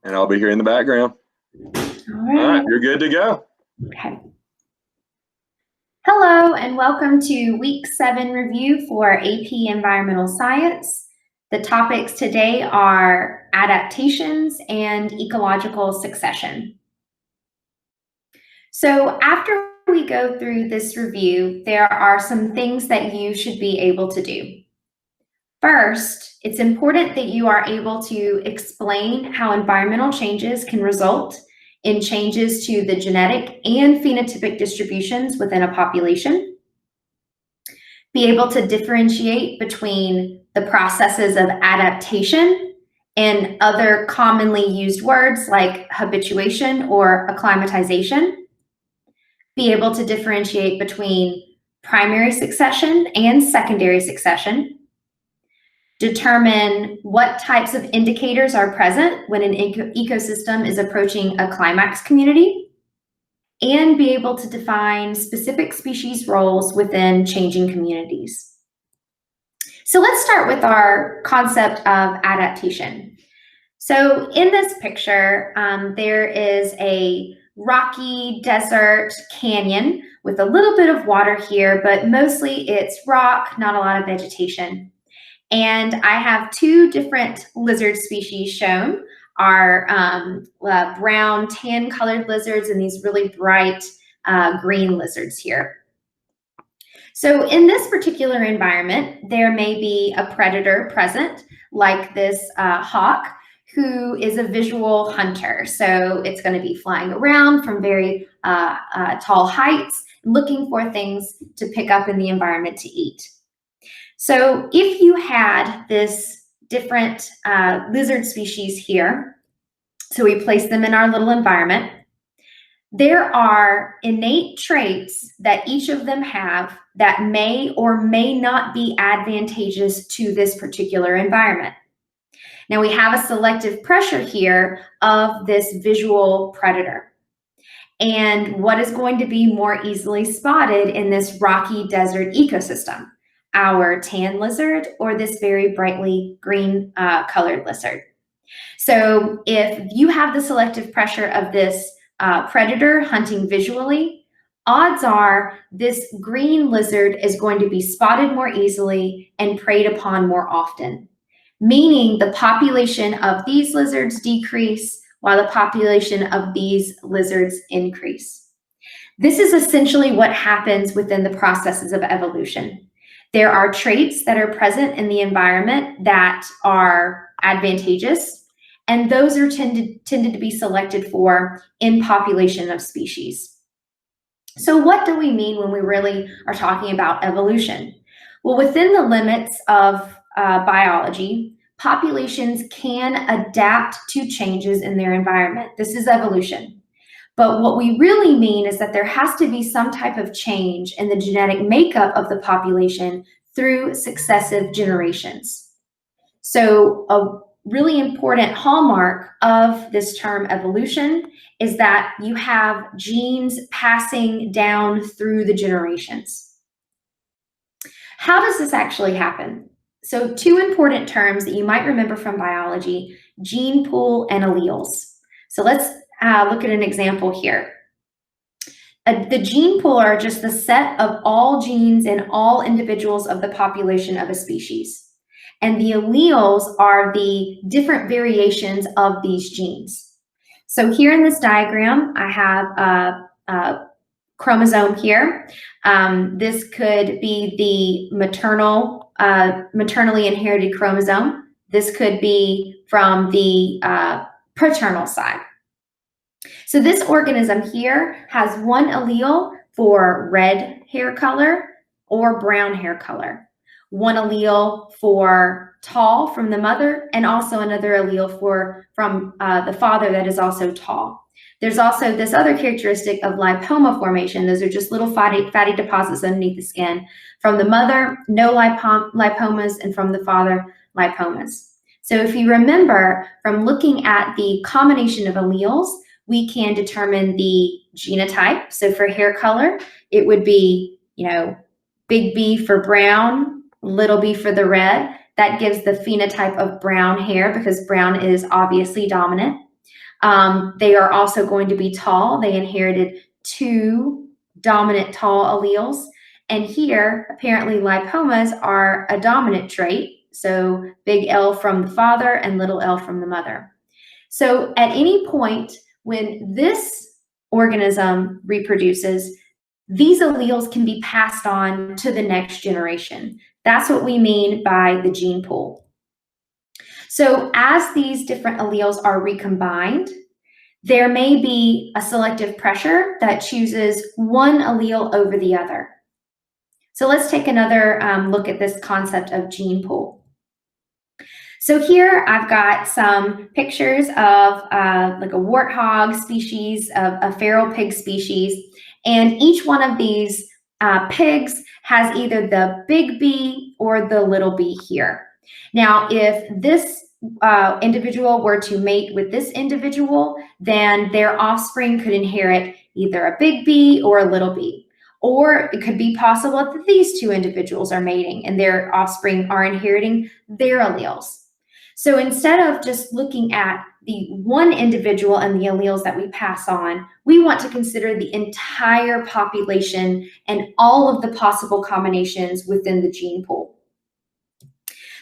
And I'll be here in the background. All right, you're good to go. Okay. Hello, and welcome to Week 7 review for AP Environmental Science. The topics today are adaptations and ecological succession. So after we go through this review, there are some things that you should be able to do. First, it's important that you are able to explain how environmental changes can result in changes to the genetic and phenotypic distributions within a population. Be able to differentiate between the processes of adaptation and other commonly used words like habituation or acclimatization. Be able to differentiate between primary succession and secondary succession. Determine what types of indicators are present when an ecosystem is approaching a climax community, and be able to define specific species roles within changing communities. So let's start with our concept of adaptation. So in this picture, there is a rocky desert canyon with a little bit of water here, but mostly it's rock, not a lot of vegetation. And I have two different lizard species shown, our brown tan colored lizards and these really bright green lizards here. So in this particular environment, there may be a predator present, like this hawk, who is a visual hunter. So it's going to be flying around from very tall heights, looking for things to pick up in the environment to eat. So if you had this different lizard species here, so we place them in our little environment, there are innate traits that each of them have that may or may not be advantageous to this particular environment. Now we have a selective pressure here of this visual predator. And what is going to be more easily spotted in this rocky desert ecosystem? Our tan lizard or this very brightly green colored lizard. So if you have the selective pressure of this predator hunting visually, odds are this green lizard is going to be spotted more easily and preyed upon more often, meaning the population of these lizards decrease while the population of these lizards increase. This is essentially what happens within the processes of evolution. There are traits that are present in the environment that are advantageous, and those are tended to be selected for in population of species. So what do we mean when we really are talking about evolution? Well, within the limits of biology, populations can adapt to changes in their environment. This is evolution. But what we really mean is that there has to be some type of change in the genetic makeup of the population through successive generations. So a really important hallmark of this term evolution is that you have genes passing down through the generations. How does this actually happen? So two important terms that you might remember from biology, gene pool and alleles. So let's look at an example here. The gene pool are just the set of all genes in all individuals of the population of a species. And the alleles are the different variations of these genes. So here in this diagram, I have a chromosome here. This could be the maternally inherited chromosome. This could be from the paternal side. So this organism here has one allele for red hair color or brown hair color, one allele for tall from the mother, and also another allele from the father that is also tall. There's also this other characteristic of lipoma formation. Those are just little fatty deposits underneath the skin. From the mother, no lipomas, and from the father, lipomas. So if you remember from looking at the combination of alleles, we can determine the genotype. So for hair color, it would be, big B for brown, little b for the red. That gives the phenotype of brown hair because brown is obviously dominant. They are also going to be tall. They inherited 2 dominant tall alleles. And here, apparently lipomas are a dominant trait. So big L from the father and little l from the mother. So at any point when this organism reproduces, these alleles can be passed on to the next generation. That's what we mean by the gene pool. So as these different alleles are recombined, there may be a selective pressure that chooses one allele over the other. So let's take another look at this concept of gene pool. So here I've got some pictures of like a warthog species, a feral pig species, and each one of these pigs has either the big B or the little b here. Now, if this individual were to mate with this individual, then their offspring could inherit either a big B or a little b. Or it could be possible that these 2 individuals are mating and their offspring are inheriting their alleles. So instead of just looking at the one individual and the alleles that we pass on, we want to consider the entire population and all of the possible combinations within the gene pool.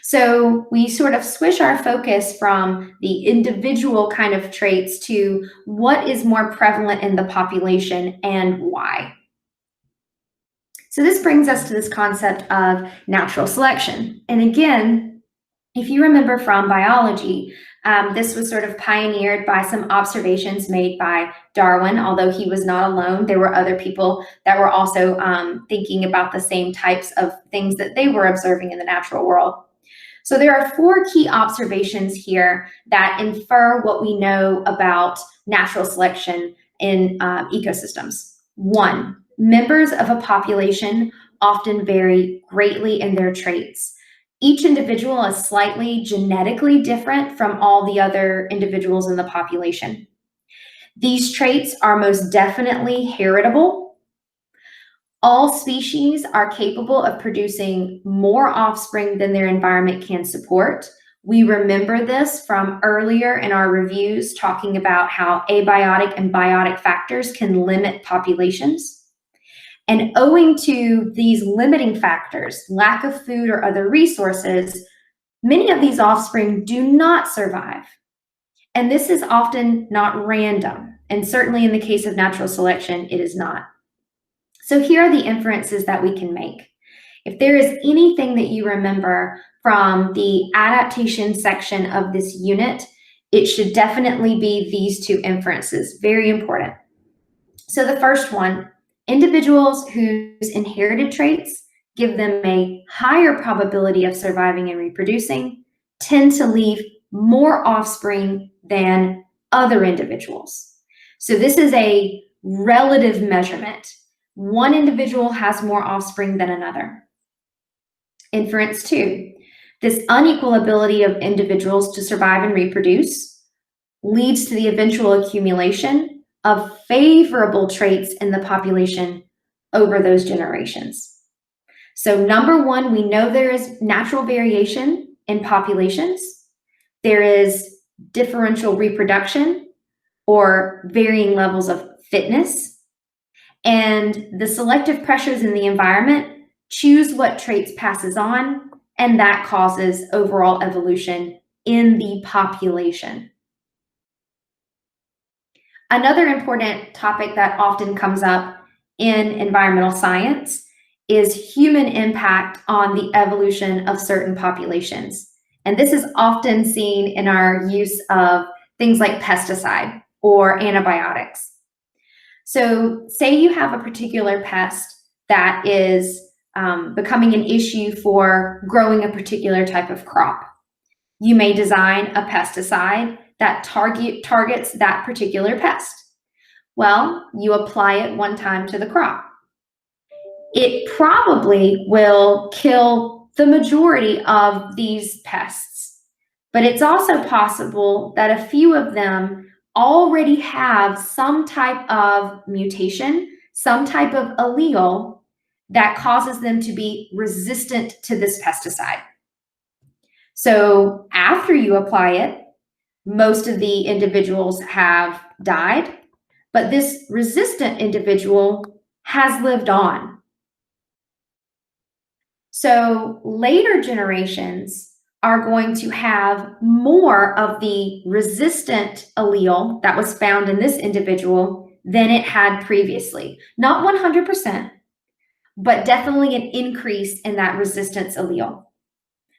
So we sort of switch our focus from the individual kind of traits to what is more prevalent in the population and why. So this brings us to this concept of natural selection. And again, if you remember from biology, this was sort of pioneered by some observations made by Darwin. Although he was not alone, there were other people that were also thinking about the same types of things that they were observing in the natural world. So there are 4 key observations here that infer what we know about natural selection in ecosystems. 1, members of a population often vary greatly in their traits. Each individual is slightly genetically different from all the other individuals in the population. These traits are most definitely heritable. All species are capable of producing more offspring than their environment can support. We remember this from earlier in our reviews, talking about how abiotic and biotic factors can limit populations. And owing to these limiting factors, lack of food or other resources, many of these offspring do not survive. And this is often not random. And certainly in the case of natural selection, it is not. So here are the inferences that we can make. If there is anything that you remember from the adaptation section of this unit, it should definitely be these 2 inferences. Very important. So the first one, individuals whose inherited traits give them a higher probability of surviving and reproducing tend to leave more offspring than other individuals. So this is a relative measurement. One individual has more offspring than another. Inference 2, this unequal ability of individuals to survive and reproduce leads to the eventual accumulation of favorable traits in the population over those generations. So number 1, we know there is natural variation in populations. There is differential reproduction or varying levels of fitness. And the selective pressures in the environment choose what traits passes on, and that causes overall evolution in the population. Another important topic that often comes up in environmental science is human impact on the evolution of certain populations. And this is often seen in our use of things like pesticide or antibiotics. So say you have a particular pest that is becoming an issue for growing a particular type of crop. You may design a pesticide that targets that particular pest. Well, you apply it one time to the crop. It probably will kill the majority of these pests, but it's also possible that a few of them already have some type of mutation, some type of allele that causes them to be resistant to this pesticide. So after you apply it, most of the individuals have died, but this resistant individual has lived on. So later generations are going to have more of the resistant allele that was found in this individual than it had previously. Not 100%, but definitely an increase in that resistance allele.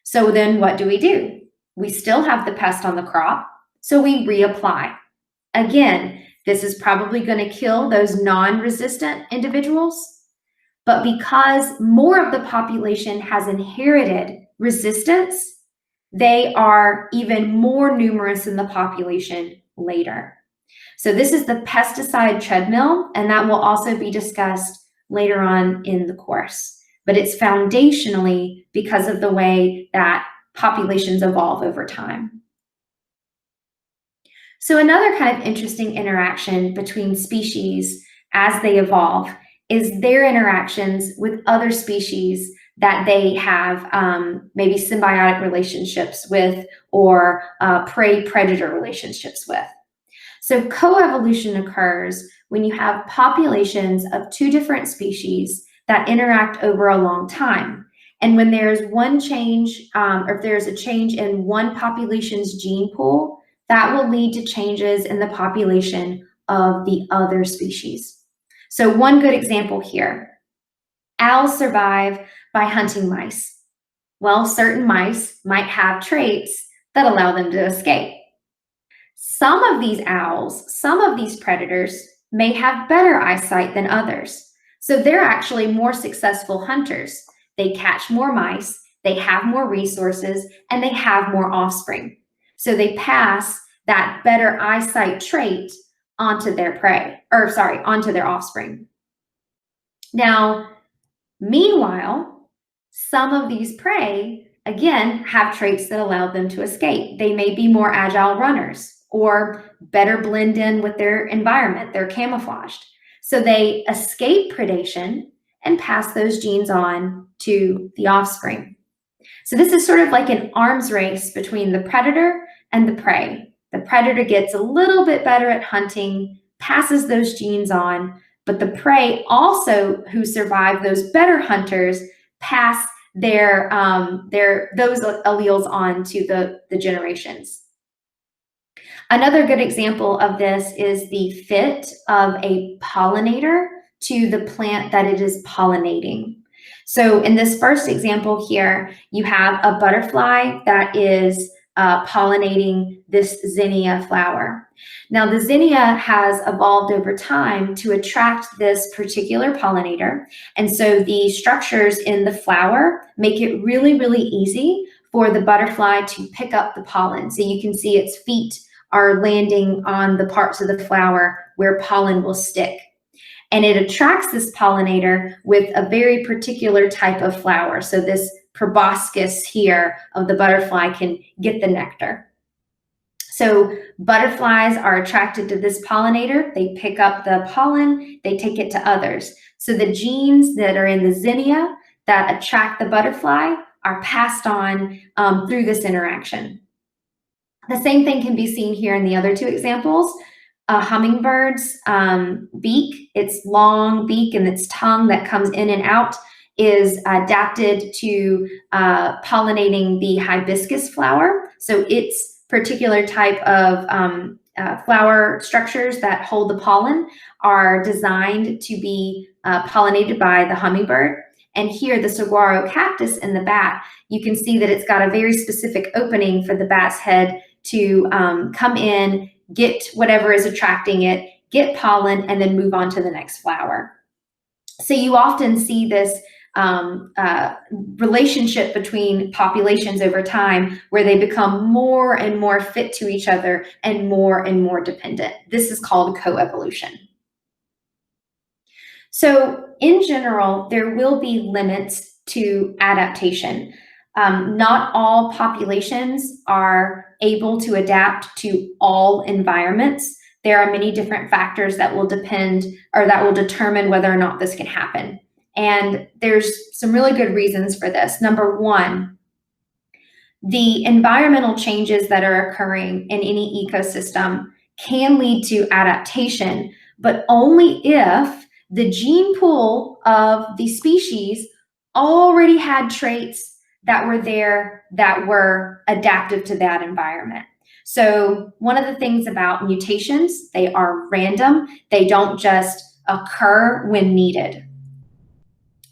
So then what do? We still have the pest on the crop, so we reapply. Again, this is probably going to kill those non-resistant individuals, but because more of the population has inherited resistance, they are even more numerous in the population later. So this is the pesticide treadmill, and that will also be discussed later on in the course. But it's foundationally because of the way that populations evolve over time. So another kind of interesting interaction between species as they evolve is their interactions with other species that they have maybe symbiotic relationships with or prey-predator relationships with. So coevolution occurs when you have populations of two different species that interact over a long time. And when there's one change, or if there's a change in one population's gene pool, that will lead to changes in the population of the other species. So one good example here, owls survive by hunting mice. Well, certain mice might have traits that allow them to escape. Some of these owls, some of these predators may have better eyesight than others. So they're actually more successful hunters. They catch more mice, they have more resources, and they have more offspring. So they pass that better eyesight trait onto their onto their offspring. Now, meanwhile, some of these prey, again, have traits that allow them to escape. They may be more agile runners or better blend in with their environment. They're camouflaged. So they escape predation and pass those genes on to the offspring. So this is sort of like an arms race between the predator and the prey. The predator gets a little bit better at hunting, passes those genes on, but the prey also, who survive, those better hunters, pass those alleles on to the generations. Another good example of this is the fit of a pollinator to the plant that it is pollinating. So in this first example here, you have a butterfly that is pollinating this zinnia flower. Now the zinnia has evolved over time to attract this particular pollinator. And so the structures in the flower make it really, really easy for the butterfly to pick up the pollen. So you can see its feet are landing on the parts of the flower where pollen will stick. And it attracts this pollinator with a very particular type of flower. So this proboscis here of the butterfly can get the nectar. So butterflies are attracted to this pollinator. They pick up the pollen, they take it to others. So the genes that are in the zinnia that attract the butterfly are passed on through this interaction. The same thing can be seen here in the other two examples. A hummingbird's beak, its long beak and its tongue that comes in and out, is adapted to pollinating the hibiscus flower. So its particular type of flower structures that hold the pollen are designed to be pollinated by the hummingbird. And here, the saguaro cactus in the bat, you can see that it's got a very specific opening for the bat's head to come in, get whatever is attracting it, get pollen, and then move on to the next flower. So you often see this relationship between populations over time where they become more and more fit to each other and more dependent. This is called coevolution. So in general, there will be limits to adaptation. Not all populations are able to adapt to all environments. There are many different factors that will depend or that will determine whether or not this can happen. And there's some really good reasons for this. Number one, the environmental changes that are occurring in any ecosystem can lead to adaptation, but only if the gene pool of the species already had traits that were there that were adaptive to that environment. So one of the things about mutations, they are random. They don't just occur when needed.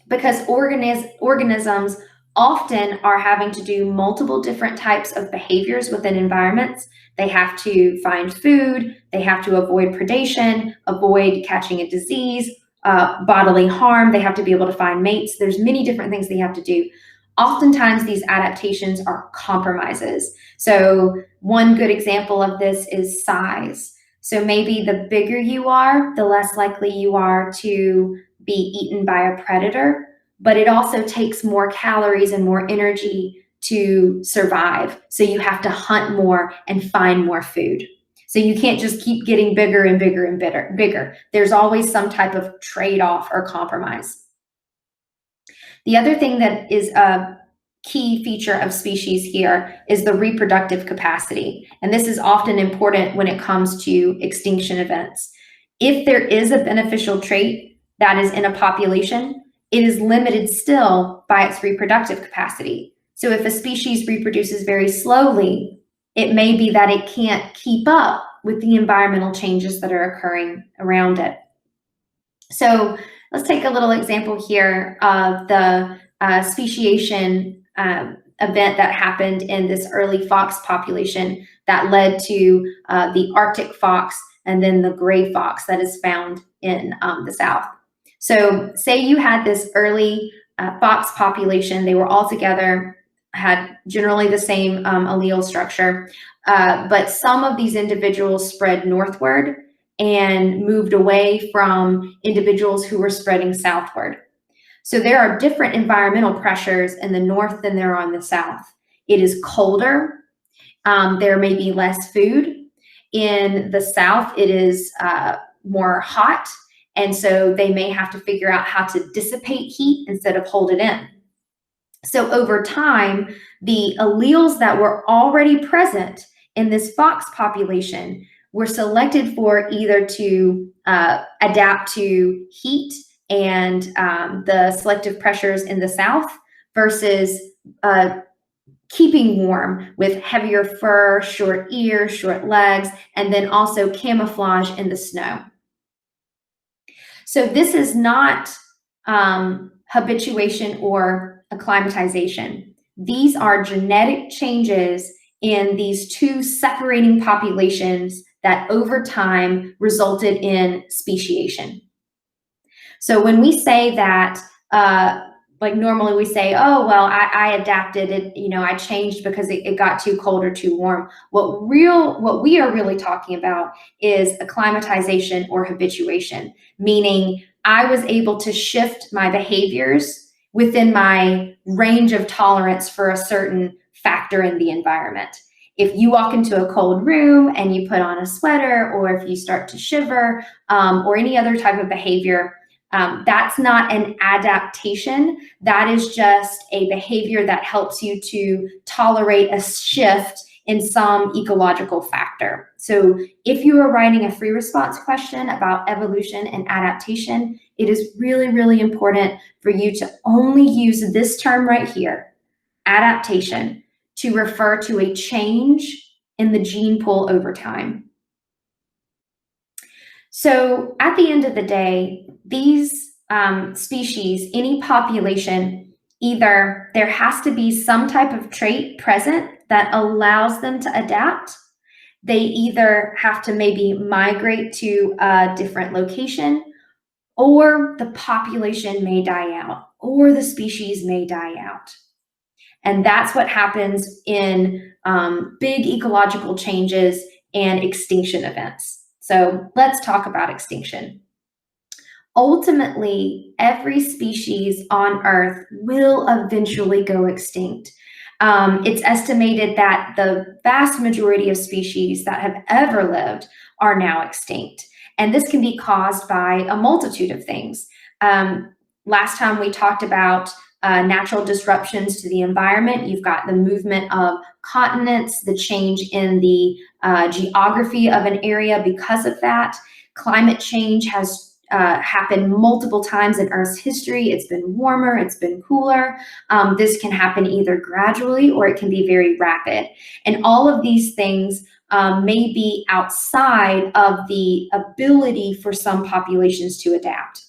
Because organisms often are having to do multiple different types of behaviors within environments. They have to find food, they have to avoid predation, avoid catching a disease, bodily harm, they have to be able to find mates. There's many different things they have to do. Oftentimes these adaptations are compromises. So one good example of this is size. So maybe the bigger you are, the less likely you are to be eaten by a predator, but it also takes more calories and more energy to survive. So you have to hunt more and find more food. So you can't just keep getting bigger and bigger and bigger. There's always some type of trade-off or compromise. The other thing that is a key feature of species here is the reproductive capacity. And this is often important when it comes to extinction events. If there is a beneficial trait that is in a population, it is limited still by its reproductive capacity. So if a species reproduces very slowly, it may be that it can't keep up with the environmental changes that are occurring around it. So let's take a little example here of the speciation event that happened in this early fox population that led to the Arctic fox and then the gray fox that is found in the South. So say you had this early fox population, they were all together, had generally the same allele structure, but some of these individuals spread northward and moved away from individuals who were spreading southward. So there are different environmental pressures in the north than there are in the south. It is colder, there may be less food. In the south, it is more hot, and so they may have to figure out how to dissipate heat instead of hold it in. So over time, the alleles that were already present in this fox population were selected for either to adapt to heat and the selective pressures in the south versus keeping warm with heavier fur, short ears, short legs, and then also camouflage in the snow. So this is not habituation or acclimatization. These are genetic changes in these two separating populations that over time resulted in speciation. So when we say that, like normally we say, oh, well, I adapted it, you know, I changed because it got too cold or too warm. What we are really talking about is acclimatization or habituation, meaning I was able to shift my behaviors within my range of tolerance for a certain factor in the environment. If you walk into a cold room and you put on a sweater, or if you start to shiver, or any other type of behavior, that's not an adaptation. That is just a behavior that helps you to tolerate a shift in some ecological factor. So if you are writing a free response question about evolution and adaptation, it is really, really important for you to only use this term right here, adaptation, to refer to a change in the gene pool over time. So at the end of the day, these species, any population, either there has to be some type of trait present that allows them to adapt. They either have to maybe migrate to a different location, or the population may die out, or the species may die out. And that's what happens in big ecological changes and extinction events. So let's talk about extinction. Ultimately, every species on Earth will eventually go extinct. It's estimated that the vast majority of species that have ever lived are now extinct. And this can be caused by a multitude of things. Last time we talked about natural disruptions to the environment. You've got the movement of continents, the change in the geography of an area because of that. Climate change has happened multiple times in Earth's history. It's been warmer, it's been cooler. This can happen either gradually or it can be very rapid. And all of these things may be outside of the ability for some populations to adapt.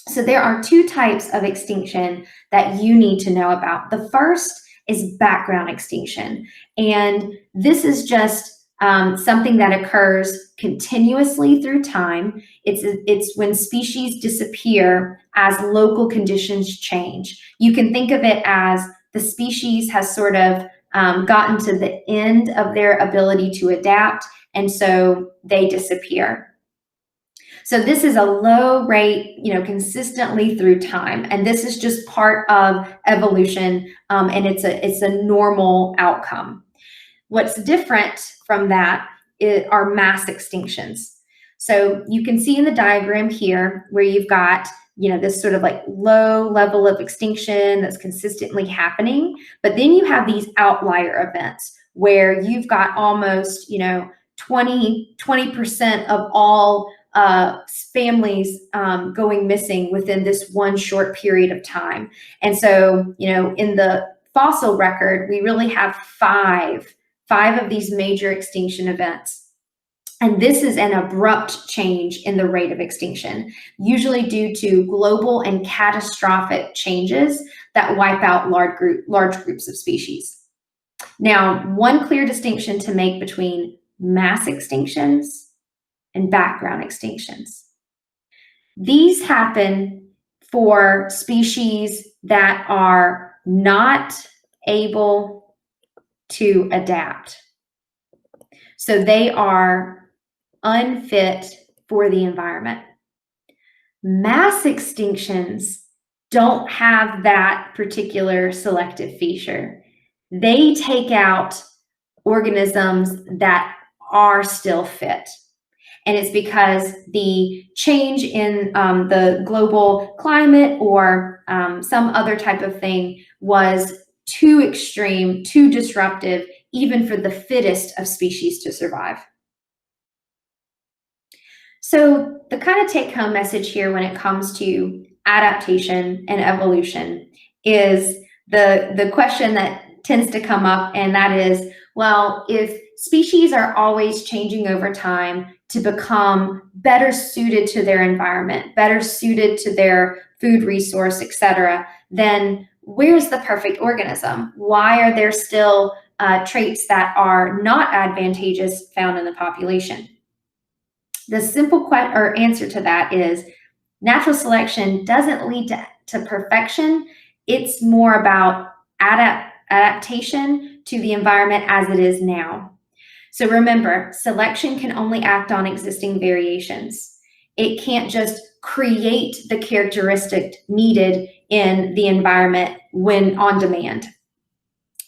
So there are two types of extinction that you need to know about. The first is background extinction. And this is just something that occurs continuously through time. It's when species disappear as local conditions change. You can think of it as the species has sort of gotten to the end of their ability to adapt, and so they disappear. So this is a low rate, consistently through time, and this is just part of evolution, and it's a normal outcome. What's different from that are mass extinctions. So you can see in the diagram here where you've got, this sort of like low level of extinction that's consistently happening, but then you have these outlier events where you've got almost, 20% of all families going missing within this one short period of time. And so, in the fossil record, we really have five of these major extinction events. And this is an abrupt change in the rate of extinction, usually due to global and catastrophic changes that wipe out large groups of species. Now, one clear distinction to make between mass extinctions and background extinctions. These happen for species that are not able to adapt. So they are unfit for the environment. Mass extinctions don't have that particular selective feature. They take out organisms that are still fit. And it's because the change in the global climate or some other type of thing was too extreme, too disruptive, even for the fittest of species to survive. So the kind of take-home message here when it comes to adaptation and evolution is the question that tends to come up, and that is, well, if species are always changing over time to become better suited to their environment, better suited to their food resource, etc., then where's the perfect organism? Why are there still traits that are not advantageous found in the population? The simple answer to that is natural selection doesn't lead to perfection. It's more about adaptation to the environment as it is now. So remember, selection can only act on existing variations. It can't just create the characteristic needed in the environment when on demand.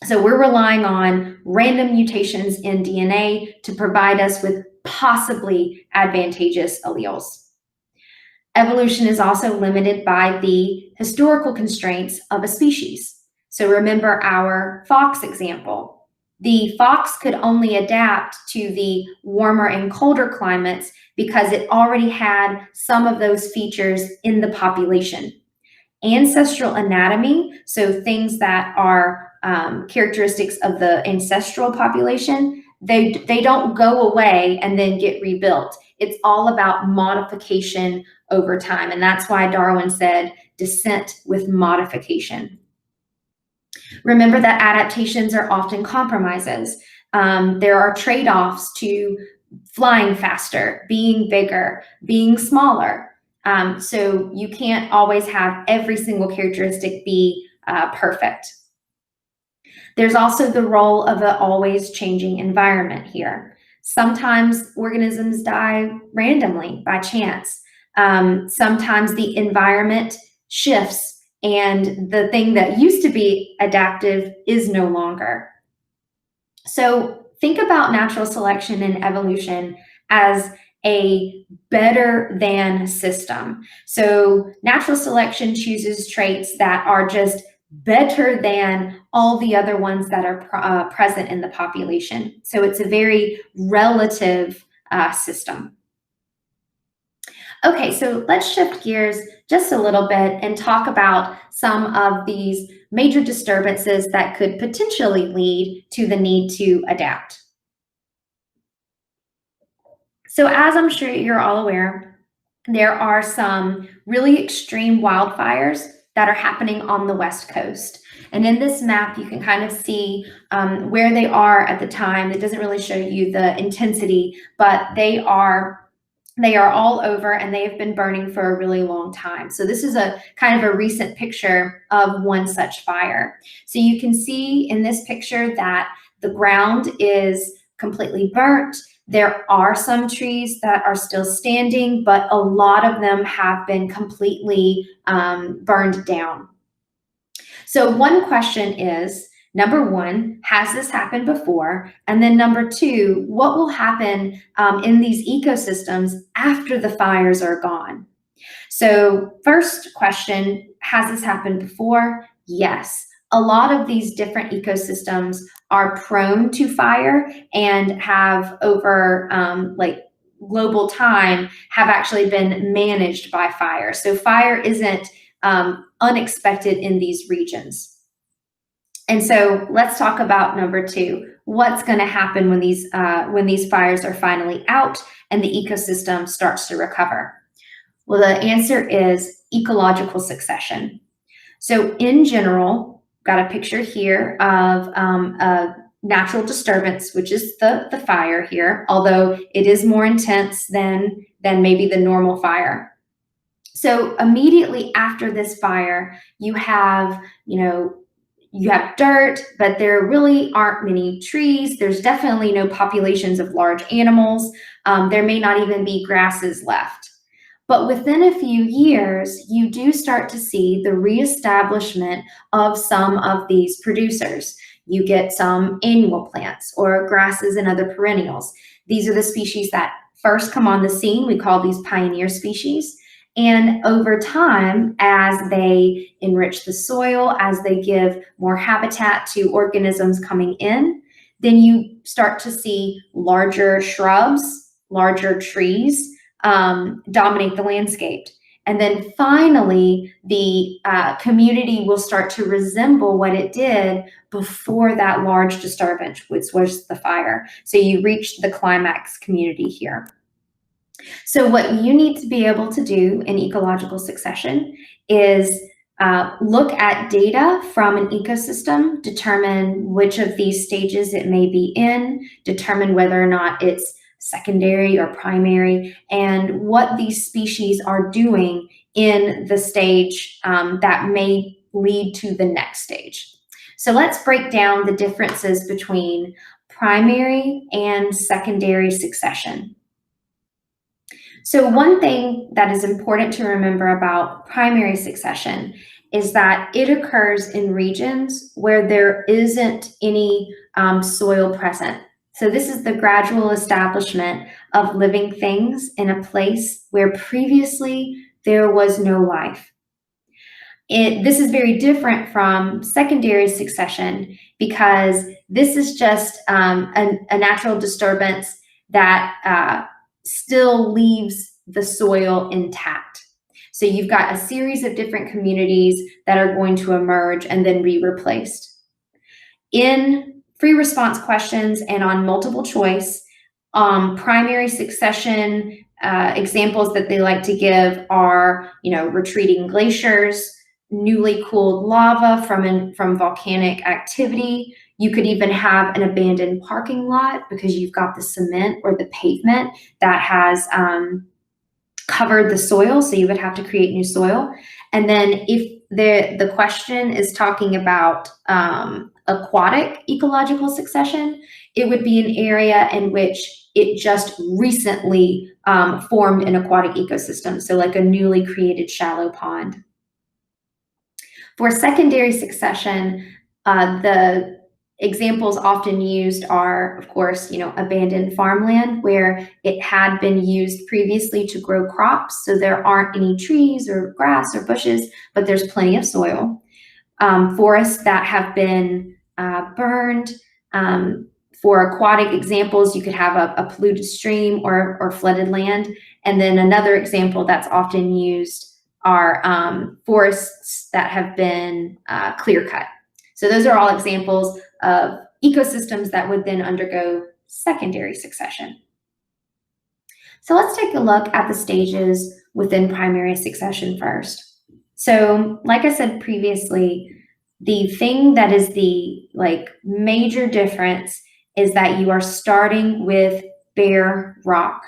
So we're relying on random mutations in DNA to provide us with possibly advantageous alleles. Evolution is also limited by the historical constraints of a species. So remember our fox example. The fox could only adapt to the warmer and colder climates because it already had some of those features in the population. Ancestral anatomy, so things that are characteristics of the ancestral population, they don't go away and then get rebuilt. It's all about modification over time. And that's why Darwin said descent with modification. Remember that adaptations are often compromises. There are trade-offs to flying faster, being bigger, being smaller. So you can't always have every single characteristic be perfect. There's also the role of an always changing environment here. Sometimes organisms die randomly by chance. Sometimes the environment shifts and the thing that used to be adaptive is no longer. So think about natural selection and evolution as a better than system. So natural selection chooses traits that are just better than all the other ones that are present in the population. So it's a very relative system. Okay, so let's shift gears just a little bit and talk about some of these major disturbances that could potentially lead to the need to adapt. So as I'm sure you're all aware, there are some really extreme wildfires that are happening on the West Coast. And in this map, you can kind of see where they are at the time. It doesn't really show you the intensity, but they are all over and they have been burning for a really long time. So this is a kind of a recent picture of one such fire. So you can see in this picture that the ground is completely burnt. There are some trees that are still standing, but a lot of them have been completely burned down. So one question is, number one, has this happened before? And then number two, what will happen in these ecosystems after the fires are gone? So first question, has this happened before? Yes. A lot of these different ecosystems are prone to fire and have over like global time have actually been managed by fire. So fire isn't unexpected in these regions. And so let's talk about number two. What's going to happen when these fires are finally out and the ecosystem starts to recover? Well, the answer is ecological succession. So in general, got a picture here of a natural disturbance, which is the fire here, although it is more intense than maybe the normal fire. So immediately after this fire, you have dirt, but there really aren't many trees. There's definitely no populations of large animals. There may not even be grasses left. But within a few years, you do start to see the reestablishment of some of these producers. You get some annual plants or grasses and other perennials. These are the species that first come on the scene. We call these pioneer species. And over time, as they enrich the soil, as they give more habitat to organisms coming in, then you start to see larger shrubs, larger trees, dominate the landscape. And then finally, the community will start to resemble what it did before that large disturbance, which was the fire. So you reach the climax community here. So what you need to be able to do in ecological succession is look at data from an ecosystem, determine which of these stages it may be in, determine whether or not it's secondary or primary, and what these species are doing in the stage that may lead to the next stage. So let's break down the differences between primary and secondary succession. So one thing that is important to remember about primary succession is that it occurs in regions where there isn't any soil present. So this is the gradual establishment of living things in a place where previously there was no life. This is very different from secondary succession because this is just a natural disturbance that still leaves the soil intact. So you've got a series of different communities that are going to emerge and then be replaced. In free response questions and on multiple choice, primary succession examples that they like to give are, retreating glaciers, newly cooled lava from volcanic activity. You could even have an abandoned parking lot because you've got the cement or the pavement that has covered the soil, so you would have to create new soil. And then if the question is talking about aquatic ecological succession, it would be an area in which it just recently formed an aquatic ecosystem, so like a newly created shallow pond. For secondary succession, the Examples often used are, of course, abandoned farmland where it had been used previously to grow crops, so there aren't any trees or grass or bushes, but there's plenty of soil. Forests that have been burned. For aquatic examples, you could have a polluted stream or flooded land. And then another example that's often used are forests that have been clear cut. So those are all examples of ecosystems that would then undergo secondary succession. So let's take a look at the stages within primary succession first. So like I said previously, the thing that is the major difference is that you are starting with bare rock.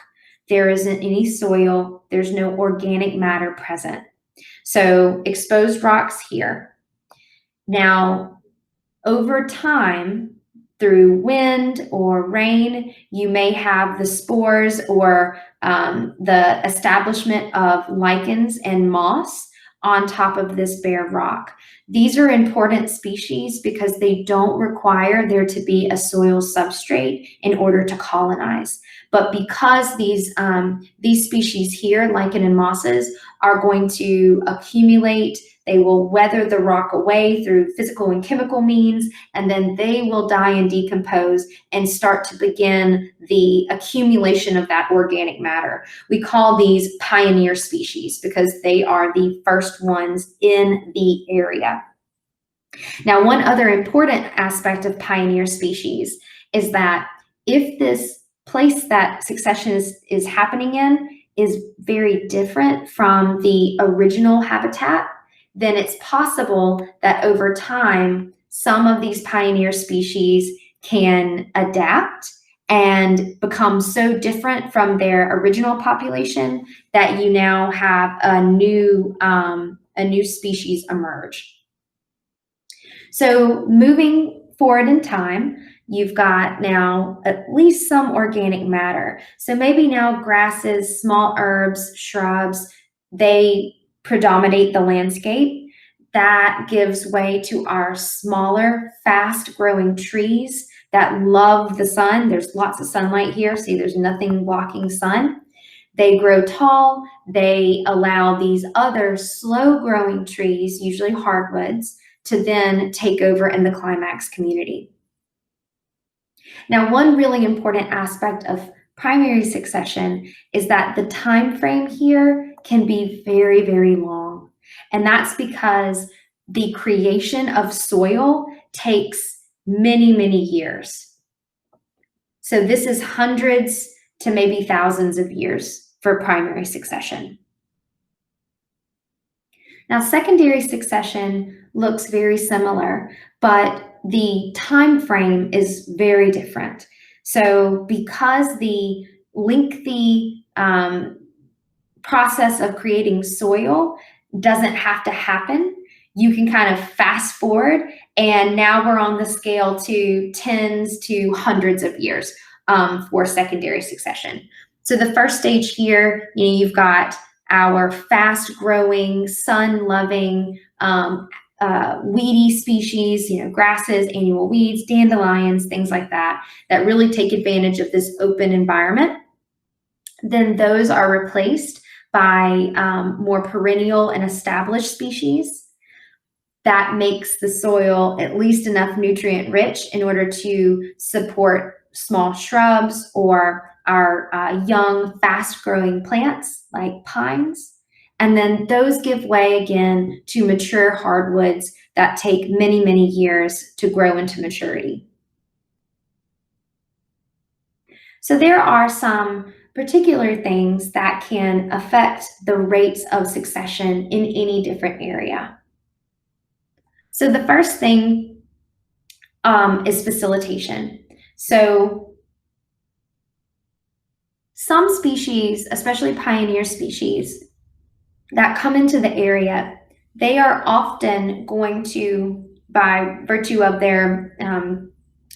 There isn't any soil, there's no organic matter present. So exposed rocks here. Now, over time, through wind or rain, you may have the spores or the establishment of lichens and moss on top of this bare rock. These are important species because they don't require there to be a soil substrate in order to colonize. But because these species here, lichen and mosses, are going to accumulate, they will weather the rock away through physical and chemical means, and then they will die and decompose and start to begin the accumulation of that organic matter. We call these pioneer species because they are the first ones in the area. Now, one other important aspect of pioneer species is that if this place that succession is happening in is very different from the original habitat, then it's possible that over time, some of these pioneer species can adapt and become so different from their original population that you now have a new species emerge. So moving forward in time, you've got now at least some organic matter. So maybe now grasses, small herbs, shrubs, they predominate the landscape. That gives way to our smaller, fast-growing trees that love the sun. There's lots of sunlight here. See, there's nothing blocking sun. They grow tall. They allow these other slow-growing trees, usually hardwoods, to then take over in the climax community. Now, one really important aspect of primary succession is that the time frame here can be very, very long. And that's because the creation of soil takes many, many years. So this is hundreds to maybe thousands of years for primary succession. Now, secondary succession looks very similar, but the time frame is very different. So because the lengthy process of creating soil doesn't have to happen, you can kind of fast forward, and now we're on the scale to tens to hundreds of years for secondary succession. So the first stage here, you've got our fast-growing, sun-loving, weedy species, grasses, annual weeds, dandelions, things like that, that really take advantage of this open environment. Then those are replaced by more perennial and established species. That makes the soil at least enough nutrient rich in order to support small shrubs or our young, fast-growing plants like pines. And then those give way again to mature hardwoods that take many, many years to grow into maturity. So there are some particular things that can affect the rates of succession in any different area. So the first thing is facilitation. So some species, especially pioneer species, that come into the area, they are often going to, by virtue of their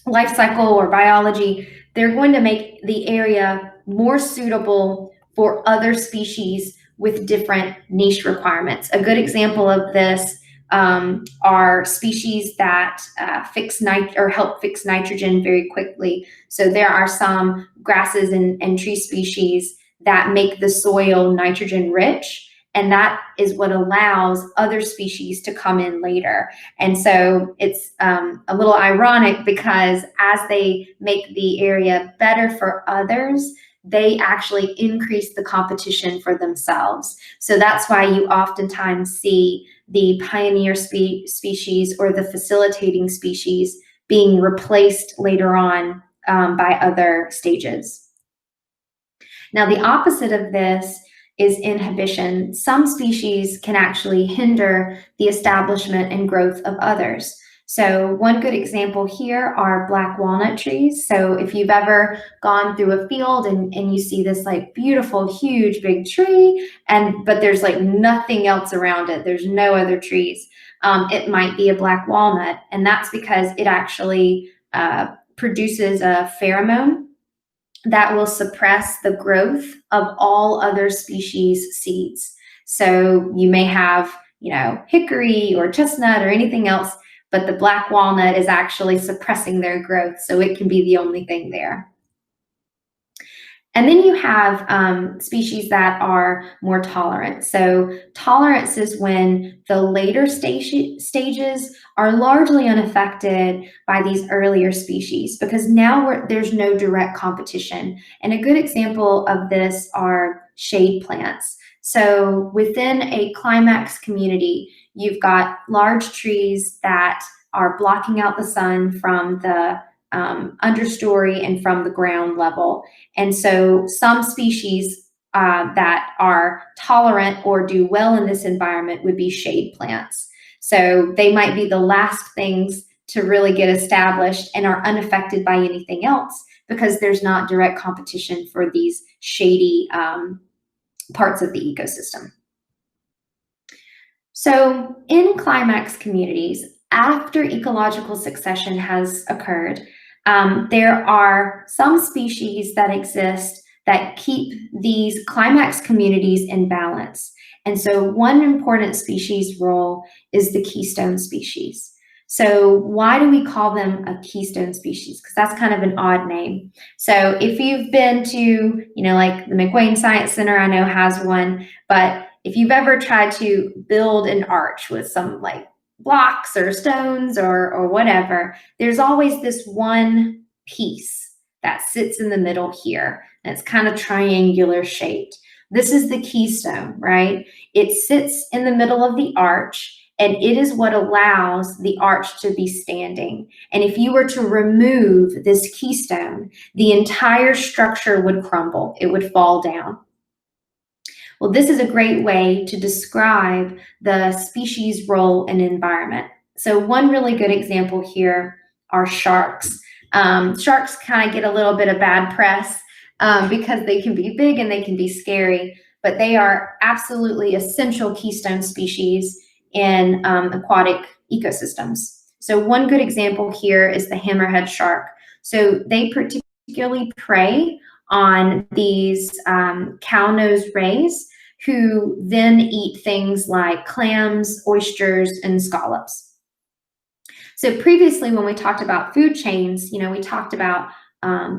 life cycle or biology, they're going to make the area more suitable for other species with different niche requirements. A good example of this are species that help fix nitrogen very quickly. So there are some grasses and tree species that make the soil nitrogen rich, and that is what allows other species to come in later. And so it's a little ironic, because as they make the area better for others, they actually increase the competition for themselves. So that's why you oftentimes see the pioneer species or the facilitating species being replaced later on by other stages. Now, the opposite of this is inhibition. Some species can actually hinder the establishment and growth of others. So one good example here are black walnut trees. So if you've ever gone through a field and you see this like beautiful, huge, big tree, but there's like nothing else around it, there's no other trees, it might be a black walnut. And that's because it actually produces a pheromone that will suppress the growth of all other species' seeds. So you may have, hickory or chestnut or anything else, but the black walnut is actually suppressing their growth, so it can be the only thing there. And then you have species that are more tolerant. So tolerance is when the later stages are largely unaffected by these earlier species, because now there's no direct competition. And a good example of this are shade plants. So within a climax community, you've got large trees that are blocking out the sun from the understory and from the ground level. And so some species that are tolerant or do well in this environment would be shade plants. So they might be the last things to really get established and are unaffected by anything else, because there's not direct competition for these shady parts of the ecosystem. So in climax communities, after ecological succession has occurred, there are some species that exist that keep these climax communities in balance. And so one important species role is the keystone species. So why do we call them a keystone species? Because that's kind of an odd name. So if you've been to, like the McWane Science Center, I know has one, but if you've ever tried to build an arch with some like blocks or stones or whatever, there's always this one piece that sits in the middle here, and it's kind of triangular shaped. This is the keystone, right? It sits in the middle of the arch, and it is what allows the arch to be standing. And if you were to remove this keystone, the entire structure would crumble. It would fall down. Well, this is a great way to describe the species' role in environment. So one really good example here are sharks. Sharks kind of get a little bit of bad press because they can be big and they can be scary, but they are absolutely essential keystone species in aquatic ecosystems. So one good example here is the hammerhead shark. So they particularly prey on these cow-nosed rays, who then eat things like clams, oysters, and scallops. So previously, when we talked about food chains, we talked about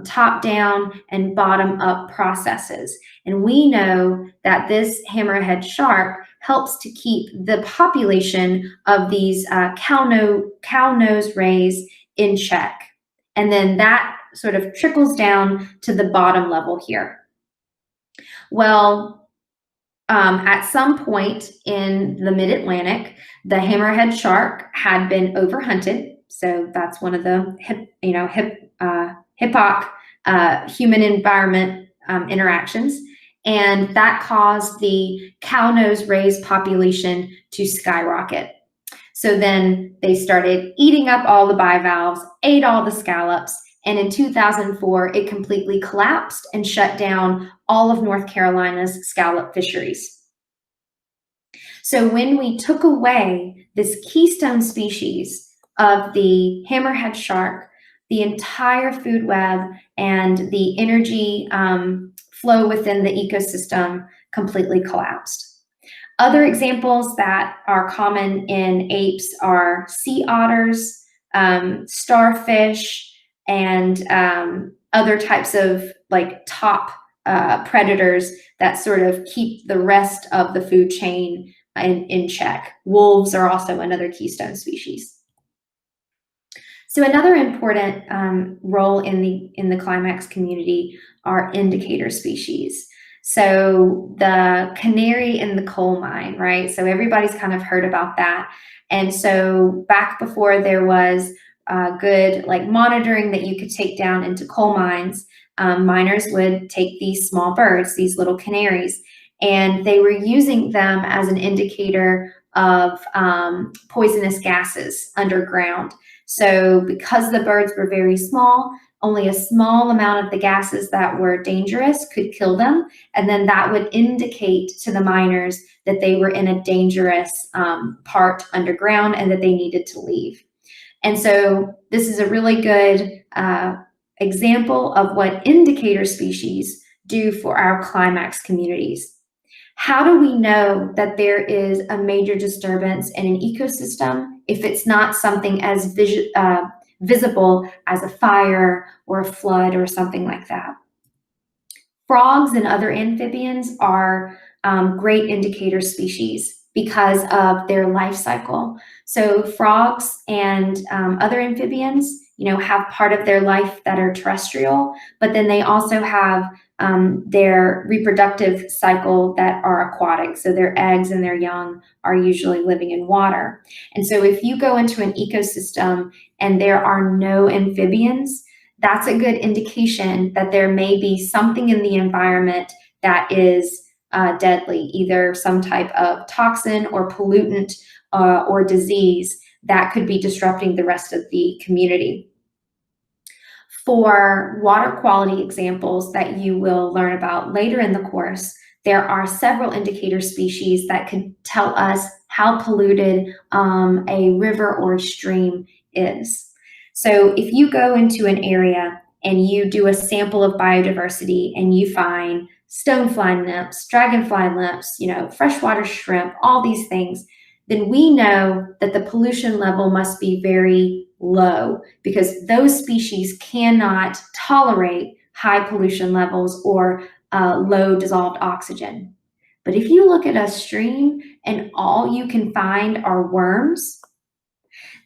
top-down and bottom-up processes. And we know that this hammerhead shark helps to keep the population of these cow-nosed rays in check. And then that sort of trickles down to the bottom level here. Well, at some point in the mid-Atlantic, the hammerhead shark had been overhunted. So that's one of the HIPPOC human environment interactions. And that caused the cow-nosed rays population to skyrocket. So then they started eating up all the bivalves, ate all the scallops, and in 2004, it completely collapsed and shut down all of North Carolina's scallop fisheries. So when we took away this keystone species of the hammerhead shark, the entire food web and the energy flow within the ecosystem completely collapsed. Other examples that are common in apes are sea otters, starfish, and other types of like top predators that sort of keep the rest of the food chain in check. Wolves are also another keystone species. So another important role in the Climax community are indicator species. So the canary in the coal mine, right? So everybody's kind of heard about that. And so back before there was good like monitoring that you could take down into coal mines, miners would take these small birds, these little canaries, and they were using them as an indicator of poisonous gases underground. So because the birds were very small, only a small amount of the gases that were dangerous could kill them, and then that would indicate to the miners that they were in a dangerous part underground and that they needed to leave. And so this is a really good example of what indicator species do for our Climax communities. How do we know that there is a major disturbance in an ecosystem if it's not something as visible as a fire or a flood or something like that? Frogs and other amphibians are great indicator species because of their life cycle. So frogs and other amphibians, have part of their life that are terrestrial, but then they also have their reproductive cycle that are aquatic. So their eggs and their young are usually living in water. And so if you go into an ecosystem and there are no amphibians, that's a good indication that there may be something in the environment that is deadly, either some type of toxin or pollutant or disease that could be disrupting the rest of the community. For water quality examples that you will learn about later in the course, there are several indicator species that could tell us how polluted a river or a stream is. So if you go into an area and you do a sample of biodiversity and you find stonefly nymphs, dragonfly nymphs, freshwater shrimp, all these things, then we know that the pollution level must be very low because those species cannot tolerate high pollution levels or low dissolved oxygen. But if you look at a stream and all you can find are worms,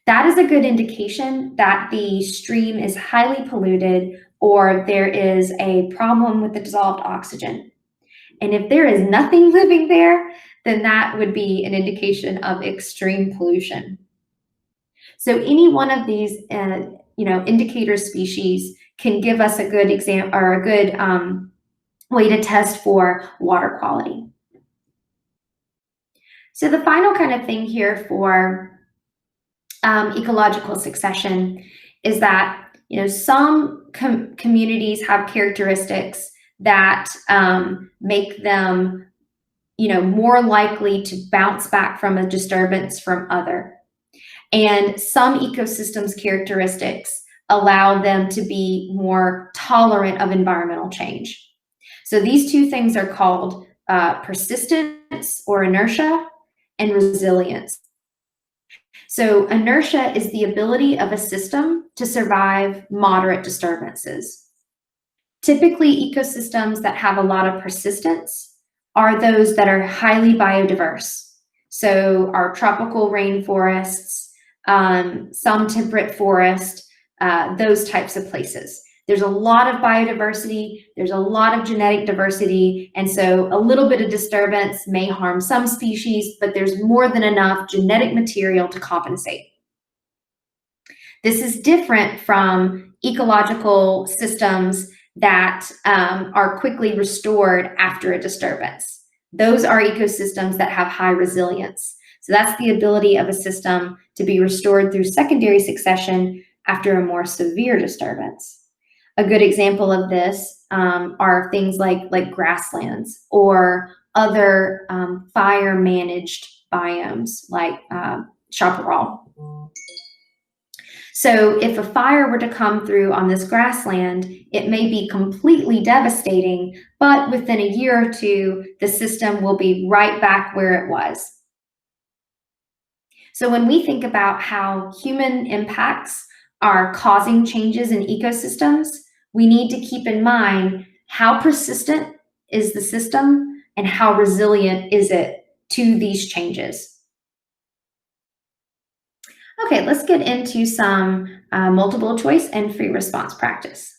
that is a good indication that the stream is highly polluted or there is a problem with the dissolved oxygen. And if there is nothing living there, then that would be an indication of extreme pollution. So any one of these, indicator species can give us a good example or a good way to test for water quality. So the final kind of thing here for ecological succession is that some communities have characteristics that make them more likely to bounce back from a disturbance from other. And some ecosystems characteristics allow them to be more tolerant of environmental change. So these two things are called persistence or inertia and resilience. So inertia is the ability of a system to survive moderate disturbances. Typically, ecosystems that have a lot of persistence are those that are highly biodiverse. So our tropical rainforests, some temperate forest, those types of places. There's a lot of biodiversity, there's a lot of genetic diversity, and so a little bit of disturbance may harm some species, but there's more than enough genetic material to compensate. This is different from ecological systems that are quickly restored after a disturbance. Those are ecosystems that have high resilience. So that's the ability of a system to be restored through secondary succession after a more severe disturbance. A good example of this are things like grasslands or other fire managed biomes like chaparral. So if a fire were to come through on this grassland, it may be completely devastating, but within a year or two, the system will be right back where it was. So when we think about how human impacts are causing changes in ecosystems, we need to keep in mind how persistent is the system and how resilient is it to these changes. Okay, let's get into some multiple choice and free response practice.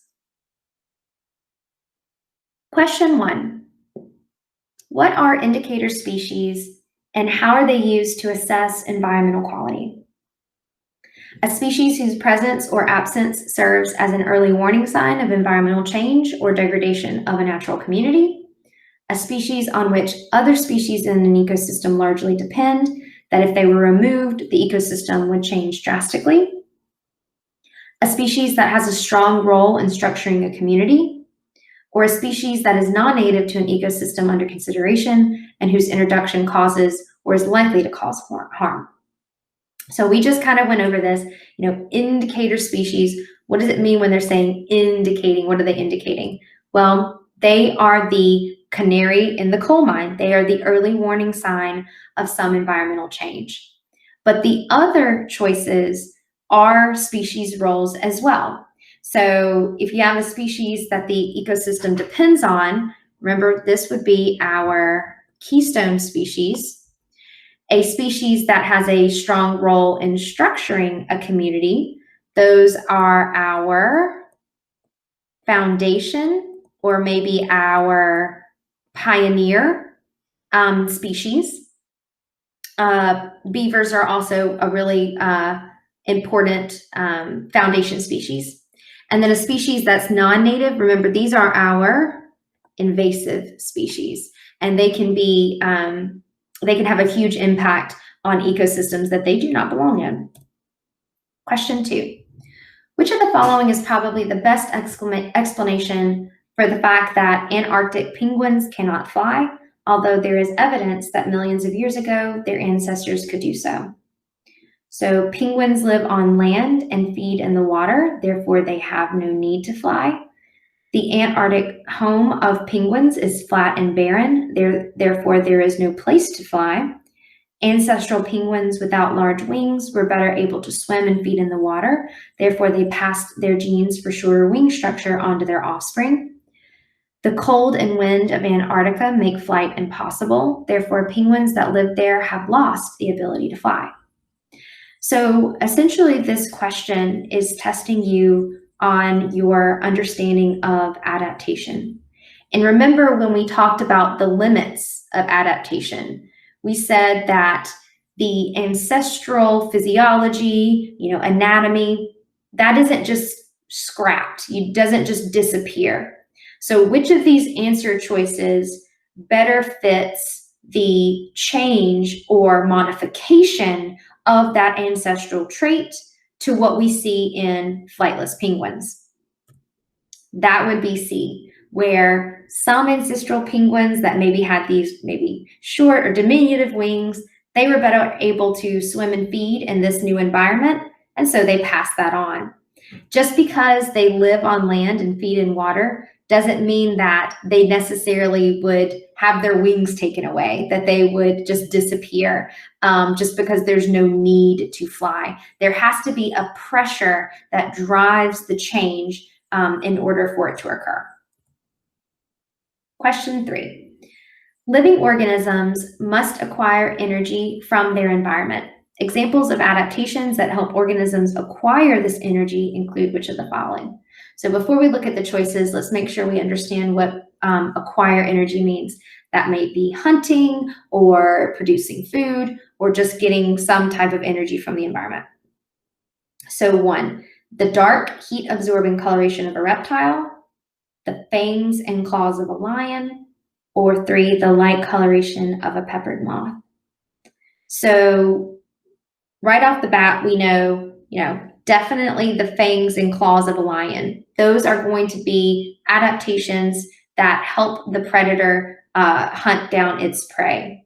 Question 1. What are indicator species and how are they used to assess environmental quality? A species whose presence or absence serves as an early warning sign of environmental change or degradation of a natural community. A species on which other species in an ecosystem largely depend, that if they were removed, the ecosystem would change drastically. A species that has a strong role in structuring a community, or a species that is non-native to an ecosystem under consideration and whose introduction causes or is likely to cause harm. So we just kind of went over this, indicator species. What does it mean when they're saying indicating? What are they indicating? Well, they are the canary in the coal mine. They are the early warning sign of some environmental change. But the other choices are species roles as well. So if you have a species that the ecosystem depends on, remember this would be our keystone species. A species that has a strong role in structuring a community, those are our foundation or maybe our pioneer species. Beavers are also a really important foundation species. And then a species that's non-native, remember these are our invasive species, and they can be they can have a huge impact on ecosystems that they do not belong in. Question 2. Which of the following is probably the best explanation for the fact that Antarctic penguins cannot fly, although there is evidence that millions of years ago their ancestors could do so? So penguins live on land and feed in the water, therefore they have no need to fly. The Antarctic home of penguins is flat and barren, therefore there is no place to fly. Ancestral penguins without large wings were better able to swim and feed in the water, therefore they passed their genes for shorter wing structure onto their offspring. The cold and wind of Antarctica make flight impossible, therefore penguins that live there have lost the ability to fly. So essentially this question is testing you on your understanding of adaptation. And remember when we talked about the limits of adaptation, we said that the ancestral physiology, anatomy, that isn't just scrapped, it doesn't just disappear. So which of these answer choices better fits the change or modification of that ancestral trait to what we see in flightless penguins? That would be C, where some ancestral penguins that maybe had these maybe short or diminutive wings, they were better able to swim and feed in this new environment, and so they passed that on. Just because they live on land and feed in water doesn't mean that they necessarily would have their wings taken away, that they would just disappear just because there's no need to fly. There has to be a pressure that drives the change in order for it to occur. Question 3. Living organisms must acquire energy from their environment. Examples of adaptations that help organisms acquire this energy include which of the following? So before we look at the choices, let's make sure we understand what acquire energy means. That may be hunting or producing food or just getting some type of energy from the environment. So 1, the dark heat-absorbing coloration of a reptile, the fangs and claws of a lion, or 3, the light coloration of a peppered moth. So right off the bat, we know, definitely the fangs and claws of a lion. Those are going to be adaptations that help the predator hunt down its prey.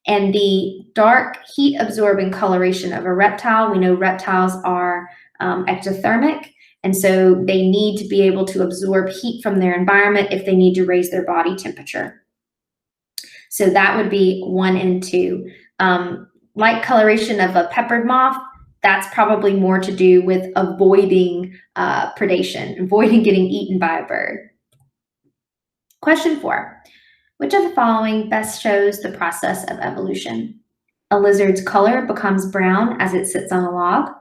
And the dark heat-absorbing coloration of a reptile, we know reptiles are ectothermic, and so they need to be able to absorb heat from their environment if they need to raise their body temperature. So that would be 1 and 2. Light coloration of a peppered moth, that's probably more to do with avoiding predation, avoiding getting eaten by a bird. Question 4. Which of the following best shows the process of evolution? A lizard's color becomes brown as it sits on a log.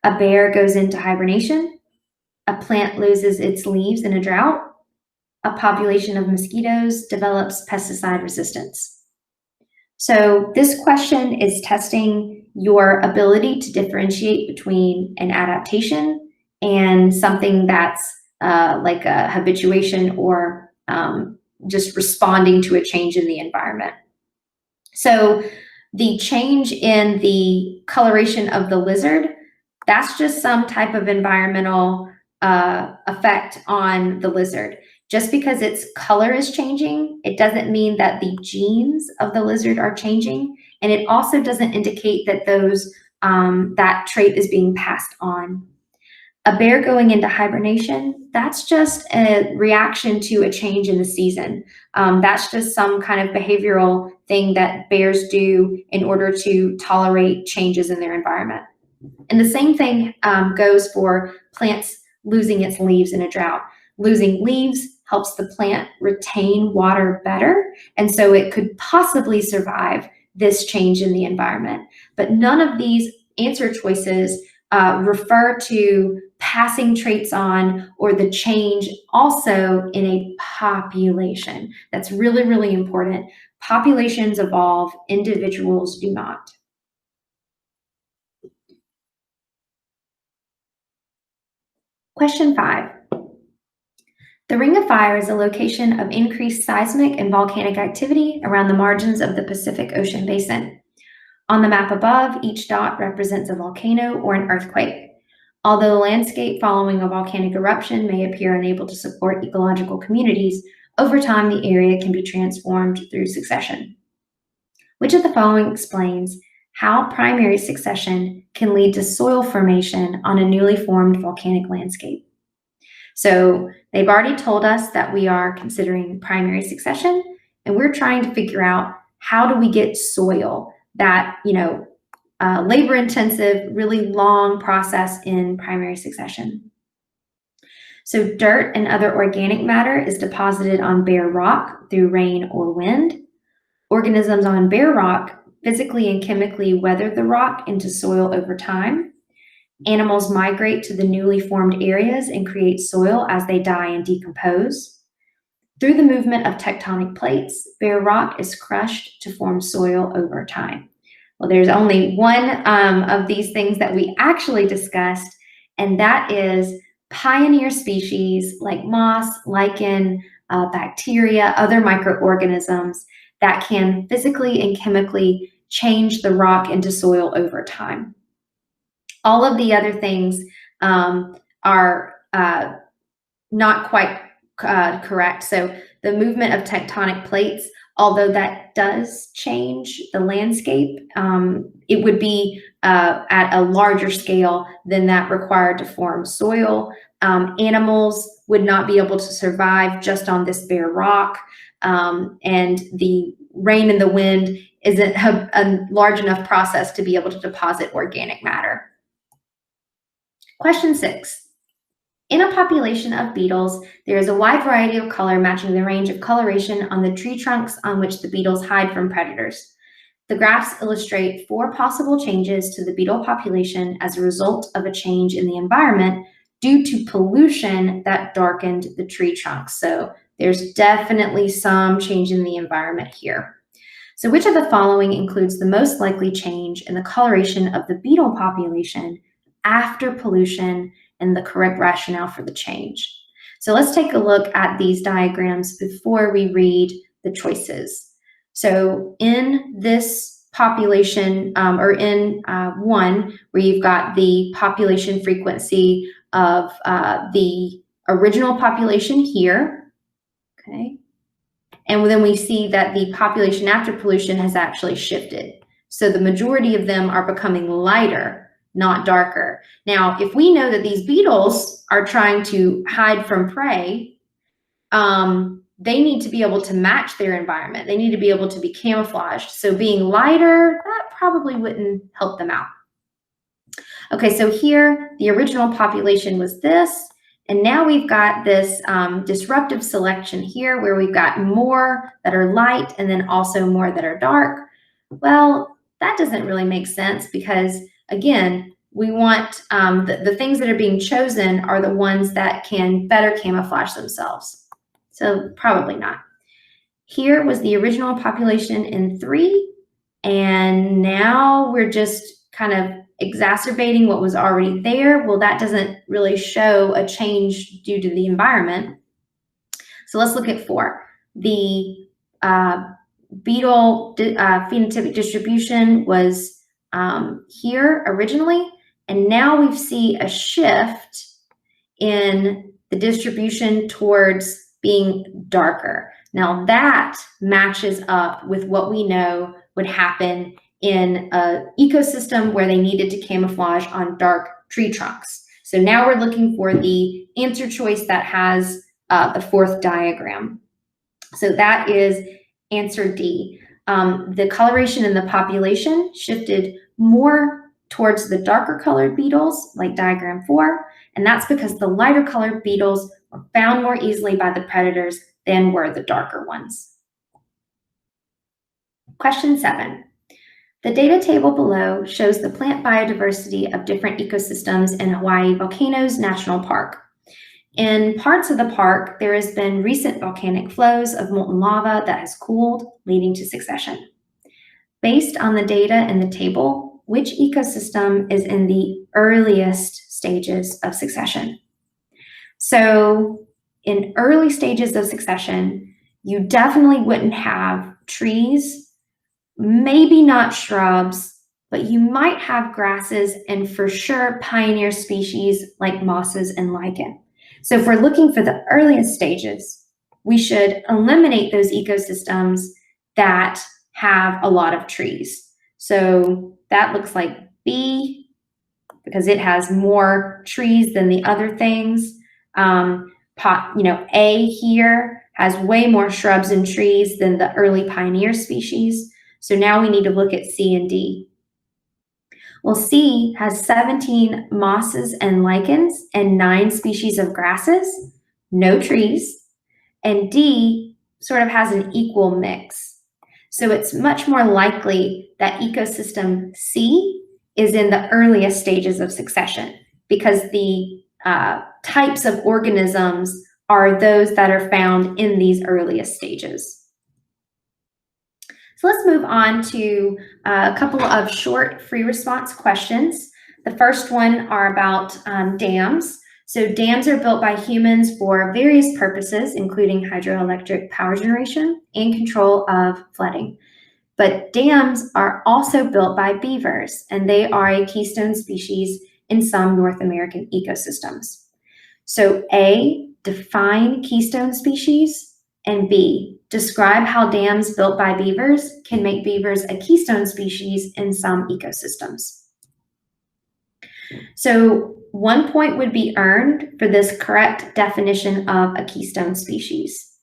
A bear goes into hibernation. A plant loses its leaves in a drought. A population of mosquitoes develops pesticide resistance. So this question is testing your ability to differentiate between an adaptation and something that's like a habituation or just responding to a change in the environment. So the change in the coloration of the lizard, that's just some type of environmental effect on the lizard. Just because its color is changing, it doesn't mean that the genes of the lizard are changing, and it also doesn't indicate that that trait is being passed on. A bear going into hibernation, that's just a reaction to a change in the season. That's just some kind of behavioral thing that bears do in order to tolerate changes in their environment. And the same thing goes for plants losing its leaves in a drought. Losing leaves helps the plant retain water better, and so it could possibly survive this change in the environment. But none of these answer choices refer to passing traits on or the change also in a population. That's really, really important. Populations evolve, individuals do not. Question 5. The Ring of Fire is a location of increased seismic and volcanic activity around the margins of the Pacific Ocean basin. On the map above, each dot represents a volcano or an earthquake. Although the landscape following a volcanic eruption may appear unable to support ecological communities, over time the area can be transformed through succession. Which of the following explains how primary succession can lead to soil formation on a newly formed volcanic landscape? So they've already told us that we are considering primary succession, and we're trying to figure out how do we get soil, that labor-intensive, really long process in primary succession. So dirt and other organic matter is deposited on bare rock through rain or wind. Organisms on bare rock physically and chemically weather the rock into soil over time. Animals migrate to the newly formed areas and create soil as they die and decompose. Through the movement of tectonic plates, bare rock is crushed to form soil over time. Well, there's only one of these things that we actually discussed, and that is pioneer species like moss, lichen, bacteria, other microorganisms that can physically and chemically change the rock into soil over time. All of the other things are not quite correct. So the movement of tectonic plates, although that does change the landscape, it would be at a larger scale than that required to form soil. Animals would not be able to survive just on this bare rock, and the rain and the wind isn't a large enough process to be able to deposit organic matter. Question 6. In a population of beetles, there is a wide variety of color matching the range of coloration on the tree trunks on which the beetles hide from predators. The graphs illustrate 4 possible changes to the beetle population as a result of a change in the environment due to pollution that darkened the tree trunks. So there's definitely some change in the environment here. So which of the following includes the most likely change in the coloration of the beetle population after pollution and the correct rationale for the change? So let's take a look at these diagrams before we read the choices. So in this population, or in 1, where you've got the population frequency of the original population here, okay? And then we see that the population after pollution has actually shifted. So the majority of them are becoming lighter not darker. Now, if we know that these beetles are trying to hide from prey, they need to be able to match their environment. They need to be able to be camouflaged. So being lighter, that probably wouldn't help them out. Okay, so here, the original population was this, and now we've got this disruptive selection here where we've got more that are light and then also more that are dark. Well, that doesn't really make sense because, again, we want the things that are being chosen are the ones that can better camouflage themselves. So probably not. Here was the original population in 3, and now we're just kind of exacerbating what was already there. Well, that doesn't really show a change due to the environment. So let's look at 4. The beetle phenotypic distribution was here originally, and now we see a shift in the distribution towards being darker. Now that matches up with what we know would happen in an ecosystem where they needed to camouflage on dark tree trunks. So now we're looking for the answer choice that has the 4th diagram. So that is answer D. The coloration in the population shifted more towards the darker colored beetles, like diagram 4, and that's because the lighter colored beetles were found more easily by the predators than were the darker ones. Question 7. The data table below shows the plant biodiversity of different ecosystems in Hawaii Volcanoes National Park. In parts of the park, there has been recent volcanic flows of molten lava that has cooled, leading to succession. Based on the data in the table, which ecosystem is in the earliest stages of succession? So in early stages of succession, you definitely wouldn't have trees, maybe not shrubs, but you might have grasses and for sure pioneer species like mosses and lichen. So if we're looking for the earliest stages, we should eliminate those ecosystems that have a lot of trees. So that looks like B because it has more trees than the other things. A here has way more shrubs and trees than the early pioneer species. So now we need to look at C and D. Well, C has 17 mosses and lichens and 9 species of grasses, no trees, and D sort of has an equal mix. So it's much more likely that ecosystem C is in the earliest stages of succession because the types of organisms are those that are found in these earliest stages. So let's move on to a couple of short free response questions. The first one are about dams. So dams are built by humans for various purposes, including hydroelectric power generation and control of flooding. But dams are also built by beavers, and they are a keystone species in some North American ecosystems. So A, define keystone species, and B, describe how dams built by beavers can make beavers a keystone species in some ecosystems. So 1 point would be earned for this correct definition of a keystone species.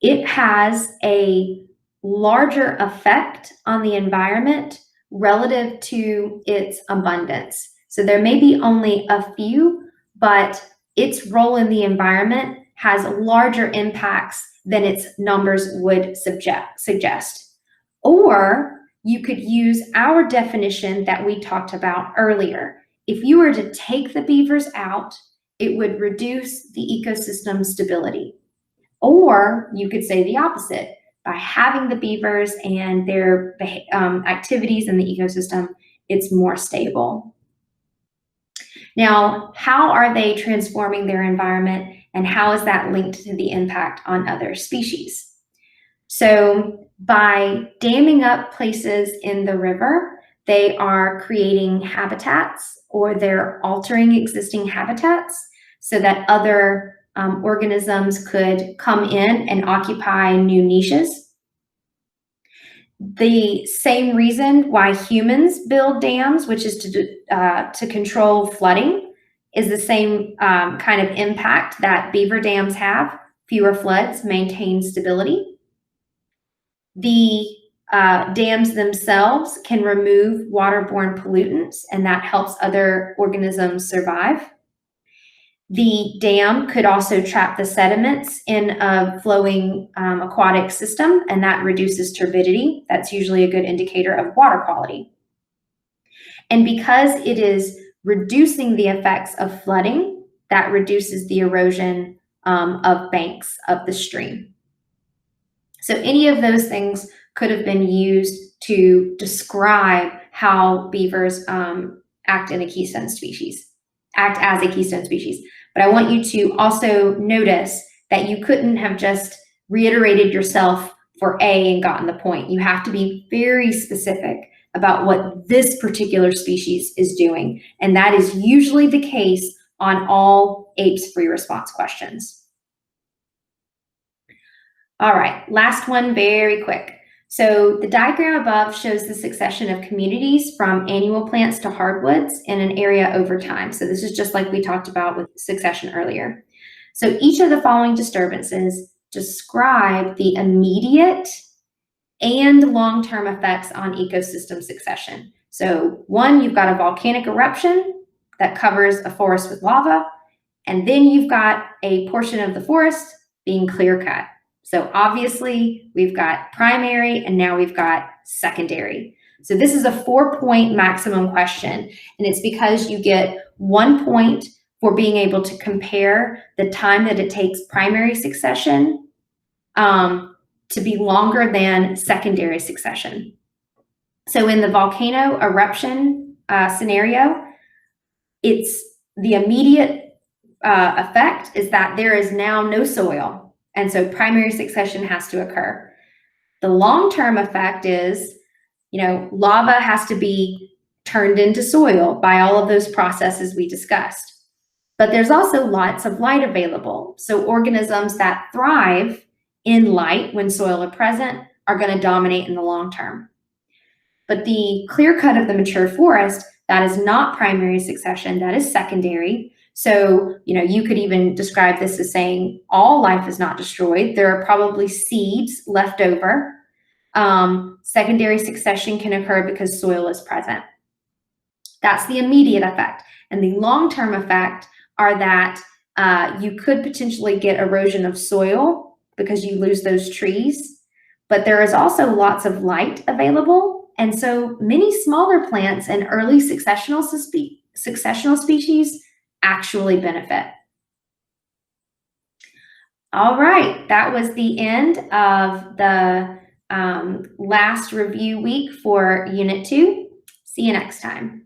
It has a larger effect on the environment relative to its abundance. So there may be only a few, but its role in the environment has larger impacts than its numbers would suggest. Or you could use our definition that we talked about earlier. If you were to take the beavers out, it would reduce the ecosystem stability. Or you could say the opposite. By having the beavers and their activities in the ecosystem, it's more stable. Now, how are they transforming their environment, and how is that linked to the impact on other species? So by damming up places in the river, they are creating habitats, or they're altering existing habitats so that other organisms could come in and occupy new niches. The same reason why humans build dams, which is to control flooding, is the same kind of impact that beaver dams have. Fewer floods, maintain stability. The dams themselves can remove waterborne pollutants, and that helps other organisms survive. The dam could also trap the sediments in a flowing aquatic system, and that reduces turbidity. That's usually a good indicator of water quality. And because it is reducing the effects of flooding, that reduces the erosion of banks of the stream. So any of those things could have been used to describe how beavers act as a keystone species. But I want you to also notice that you couldn't have just reiterated yourself for A and gotten the point. You have to be very specific about what this particular species is doing. And that is usually the case on all APES free response questions. All right, last one, very quick. So the diagram above shows the succession of communities from annual plants to hardwoods in an area over time. So this is just like we talked about with succession earlier. So each of the following disturbances describe the immediate and long-term effects on ecosystem succession. So one, you've got a volcanic eruption that covers a forest with lava, and then you've got a portion of the forest being clear-cut. So obviously we've got primary and now we've got secondary. So this is a 4-point maximum question, and it's because you get 1 point for being able to compare the time that it takes primary succession to be longer than secondary succession. So in the volcano eruption scenario, it's the immediate effect is that there is now no soil. And so primary succession has to occur. The long-term effect is, lava has to be turned into soil by all of those processes we discussed. But there's also lots of light available. So organisms that thrive in light when soil is present are going to dominate in the long term. But the clear cut of the mature forest, that is not primary succession, that is secondary. So, you could even describe this as saying all life is not destroyed. There are probably seeds left over. Secondary succession can occur because soil is present. That's the immediate effect. And the long-term effect are that you could potentially get erosion of soil because you lose those trees. But there is also lots of light available. And so many smaller plants and early successional species actually benefit. All right, that was the end of the last review week for Unit 2. See you next time.